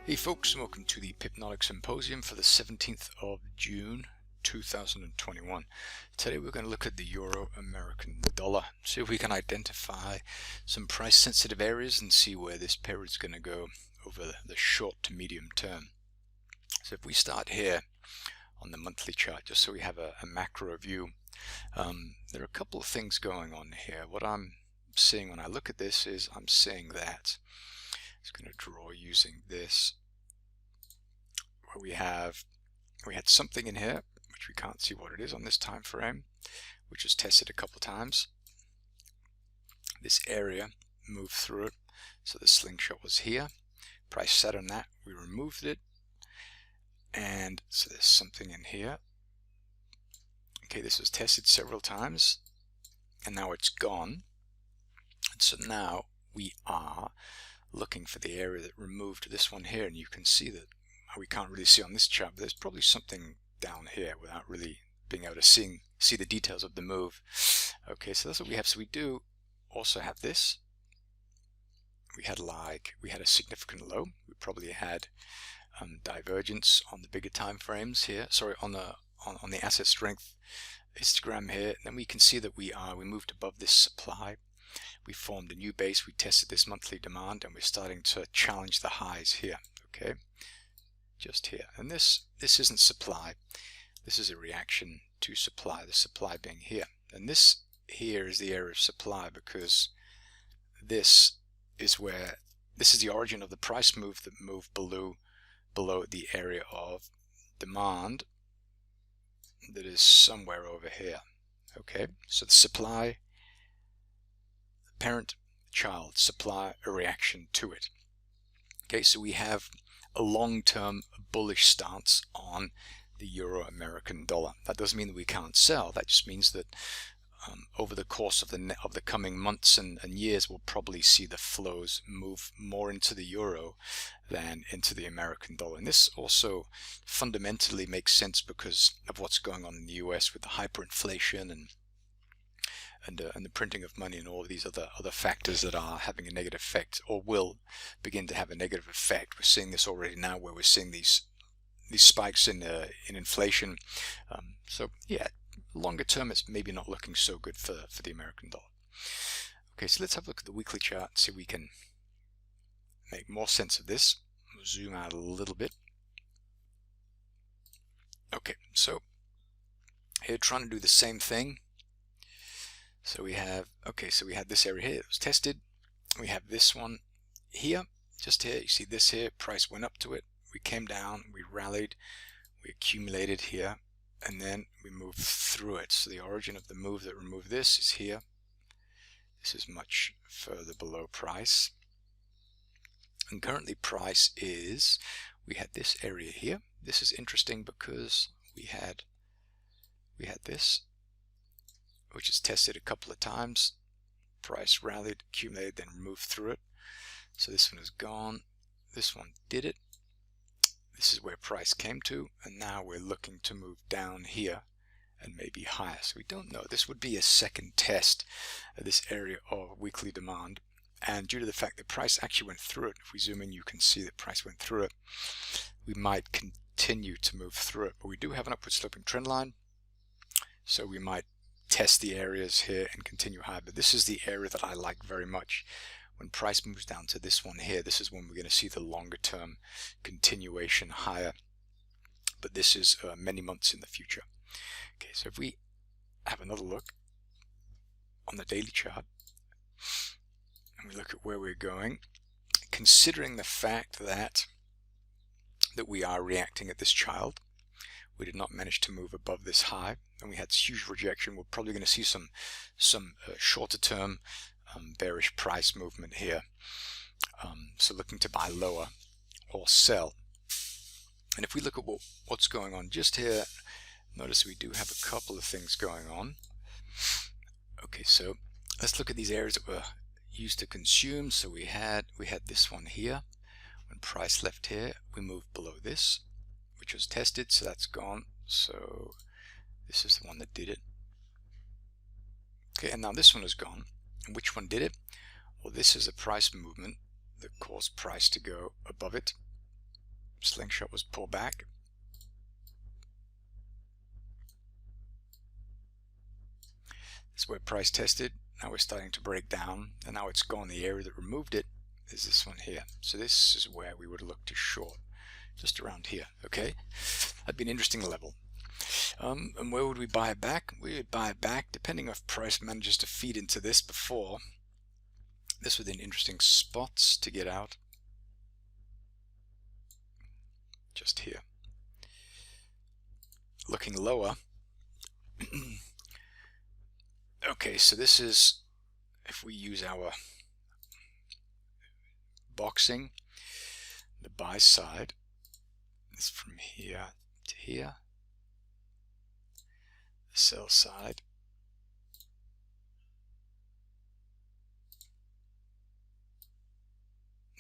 Hey folks, and welcome to the Pipnotic Symposium for the 17th of June 2021. Today we're going to look at the Euro American dollar, see if we can identify some price sensitive areas and see where this pair is going to go over the short to medium term. So if we start here on the monthly chart, just so we have a macro view, there are a couple of things going on here. What I'm seeing when I look at this is I'm seeing that it's going to draw using this where we had something in here which we can't see what it is on this time frame, which was tested a couple of times. This area moved through it, so the slingshot was here, price set on that, we removed it, and so there's something in here. Okay, this was tested several times and now it's gone, and so now we are looking for the area that removed this one here, and you can see that we can't really see on this chart, but there's probably something down here without really being able to see the details of the move. Okay, so that's what we have. So we do also have this. We had a significant low. We probably had divergence on the bigger time frames here. Sorry, on the asset strength histogram here. And then we can see that we moved above this supply. We formed a new base. We tested this monthly demand, and we're starting to challenge the highs here. Okay. Just here, and this isn't supply, this is a reaction to supply, the supply being here, and this here is the area of supply, because this is the origin of the price move that moved below the area of demand that is somewhere over here. Okay, so the supply, the parent child, supply, a reaction to it. Okay, so we have a long-term bullish stance on the Euro American dollar. That doesn't mean that we can't sell. That just means that over the course of the coming months and years, we'll probably see the flows move more into the euro than into the American dollar. And this also fundamentally makes sense because of what's going on in the US with the hyperinflation and the printing of money and all of these other factors that are having a negative effect, or will begin to have a negative effect. We're seeing this already now, where we're seeing these spikes in inflation. So yeah, longer term, it's maybe not looking so good for the American dollar. Okay, so let's have a look at the weekly chart and see if we can make more sense of this. We'll zoom out a little bit. Okay, so here trying to do the same thing. So we had this area here, it was tested. We have this one here, just here, you see this here, price went up to it, we came down, we rallied, we accumulated here, and then we moved through it. So the origin of the move that removed this is here. This is much further below price. And currently price is, we had this area here. This is interesting because we had this, which is tested a couple of times. Price rallied, accumulated, then moved through it. So this one is gone. This one did it. This is where price came to, and now we're looking to move down here and maybe higher. So we don't know. This would be a second test of this area of weekly demand. And due to the fact that price actually went through it, if we zoom in, you can see that price went through it. We might continue to move through it, but we do have an upward sloping trend line. So we might test the areas here and continue high, but this is the area that I like very much. When price moves down to this one here, this is when we're going to see the longer term continuation higher, but this is many months in the future. Okay, so if we have another look on the daily chart and we look at where we're going, considering the fact that we are reacting at this child, we did not manage to move above this high, and we had huge rejection. We're probably going to see some shorter term bearish price movement here. So looking to buy lower or sell. And if we look at what's going on just here, notice we do have a couple of things going on. Okay, so let's look at these areas that were used to consume. So we had this one here. When price left here, we moved below this, which was tested, so that's gone. So this is the one that did it. Okay, and now this one is gone. And which one did it? Well, this is a price movement that caused price to go above it. slingshot was pulled back. This is where price tested. Now we're starting to break down, and now it's gone. The area that removed it is this one here. So this is where we would look to short, just around here. Okay, that'd be an interesting level. And where would we buy it back? We would buy it back, depending if price manages to feed into this before. This within interesting spots to get out. Just here. Looking lower. Okay, so this is, if we use our boxing, the buy side is from here to here. The sell side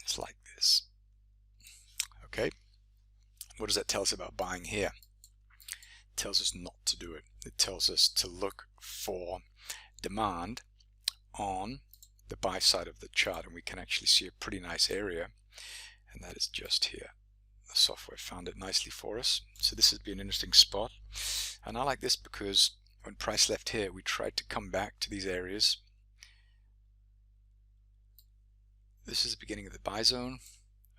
is like this. Okay, what does that tell us about buying here? It tells us not to do it. It tells us to look for demand on the buy side of the chart, and we can actually see a pretty nice area, and that is just here. The software found it nicely for us, so this has been an interesting spot. And I like this because when price left here, we tried to come back to these areas. This is the beginning of the buy zone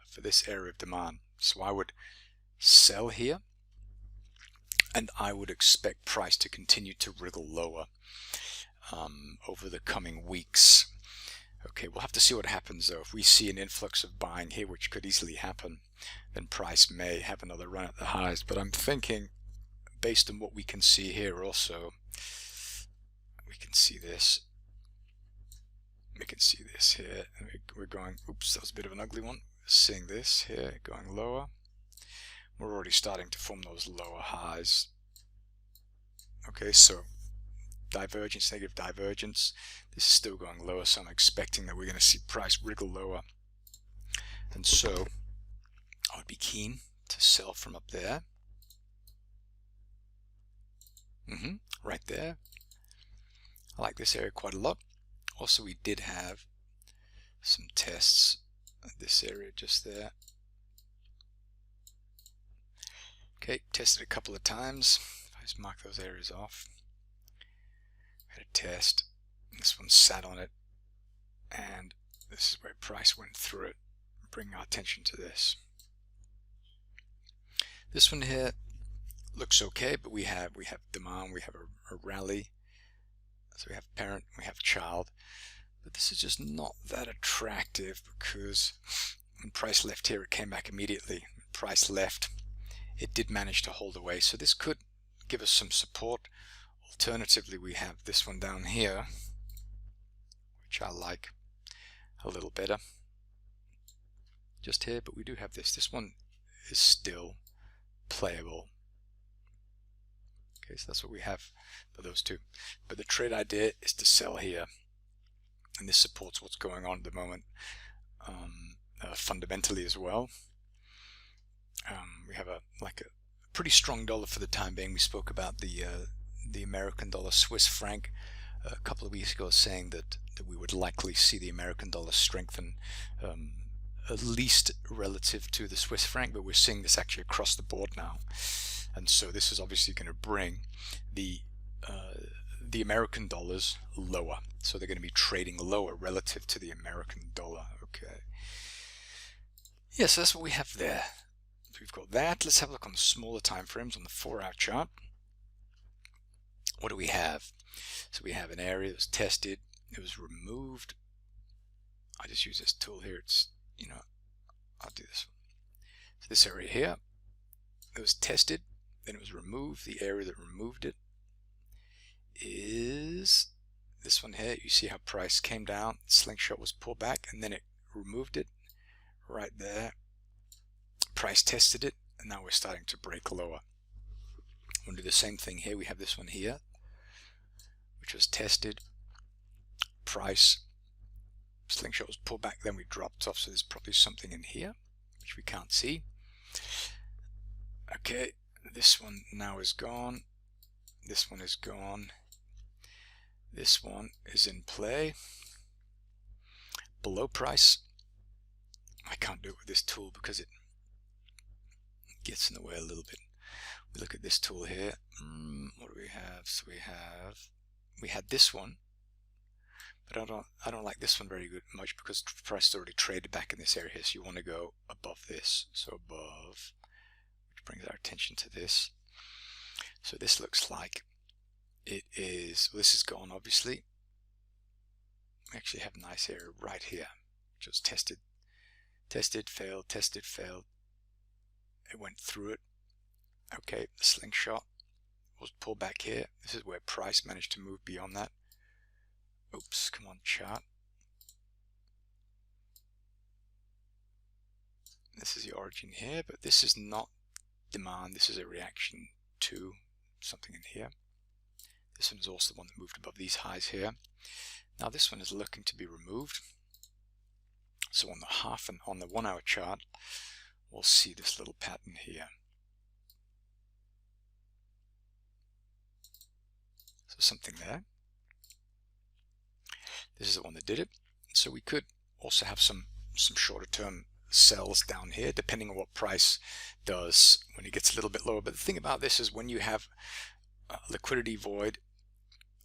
for this area of demand, so I would sell here, and I would expect price to continue to wriggle lower over the coming weeks. Okay, we'll have to see what happens though. If we see an influx of buying here, which could easily happen, then price may have another run at the highs. But I'm thinking, based on what we can see here also, we can see this. We can see this here, and we're going, oops, that was a bit of an ugly one. Seeing this here, going lower. We're already starting to form those lower highs. Okay, so divergence, negative divergence. This is still going lower, so I'm expecting that we're going to see price wriggle lower. And so I would be keen to sell from up there. Right there. I like this area quite a lot. Also, we did have some tests at this area just there. Okay, tested a couple of times. If I just mark those areas off. Had a test. This one sat on it, and this is where price went through it. Bring our attention to this. This one here looks okay, but we have demand, we have a rally. So we have parent, we have child, but this is just not that attractive because when price left here, it came back immediately. When price left, it did manage to hold away, so this could give us some support. Alternatively, we have this one down here, which I like a little better. Just here, but we do have this. This one is still playable. Okay, so that's what we have for those two. But the trade idea is to sell here, and this supports what's going on at the moment fundamentally as well. We have a pretty strong dollar for the time being. We spoke about the American dollar, Swiss franc a couple of weeks ago, saying that we would likely see the American dollar strengthen at least relative to the Swiss franc, but we're seeing this actually across the board now. And so this is obviously going to bring the American dollars lower. So they're going to be trading lower relative to the American dollar. Okay. Yes, that's what we have there. So we've got that. Let's have a look on the smaller time frames on the 4-hour chart. What do we have? So we have an area that was tested. It was removed. I just use this tool here. It's, I'll do this one. So this area here, it was tested, then it was removed. The area that removed it is this one here. You see how price came down, slingshot was pulled back, and then it removed it right there. Price tested it, and now we're starting to break lower. We'll do the same thing here. We have this one here, which was tested. Price, slingshot was pulled back, then we dropped off, so there's probably something in here which we can't see. Okay, this one now is gone. This one is gone. This one is in play. Below price, I can't do it with this tool because gets in the way a little bit. We look at this tool here. What do we have? So we had this one, but I don't like this one very much because the price is already traded back in this area here. So you want to go above this. So above, which brings our attention to this. So this looks like it is. Well, this is gone obviously. We actually have a nice area right here, which was tested, failed, tested, failed. It went through it. Okay, the slingshot was pulled back here. This is where price managed to move beyond that. Oops, come on, chart. This is the origin here, but this is not demand. This is a reaction to something in here. This one is also the one that moved above these highs here. Now this one is looking to be removed. So on the half and on the 1 hour chart, we'll see this little pattern here. So something there. This is the one that did it. So we could also have some shorter term sells down here, depending on what price does when it gets a little bit lower. But the thing about this is when you have a liquidity void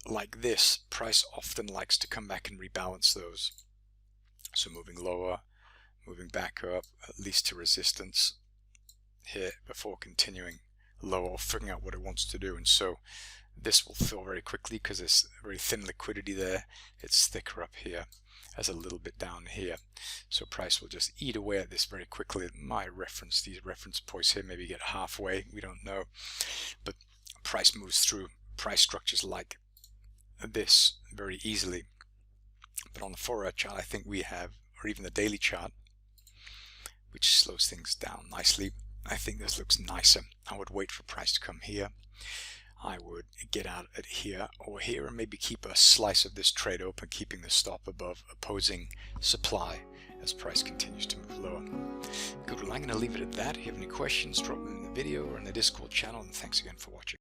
like this, price often likes to come back and rebalance those. So moving lower, moving back up, at least to resistance here before continuing lower or figuring out what it wants to do. And so this will fill very quickly because there's very thin liquidity there. It's thicker up here as a little bit down here. So price will just eat away at this very quickly. These reference points here maybe get halfway, we don't know. But price moves through price structures like this very easily. But on the 4 hour chart, I think we have, or even the daily chart, which slows things down nicely, I think this looks nicer. I would wait for price to come here. I would get out at here or here and maybe keep a slice of this trade open, keeping the stop above opposing supply as price continues to move lower. Good, well, I'm going to leave it at that. If you have any questions, drop them in the video or in the Discord channel, and thanks again for watching.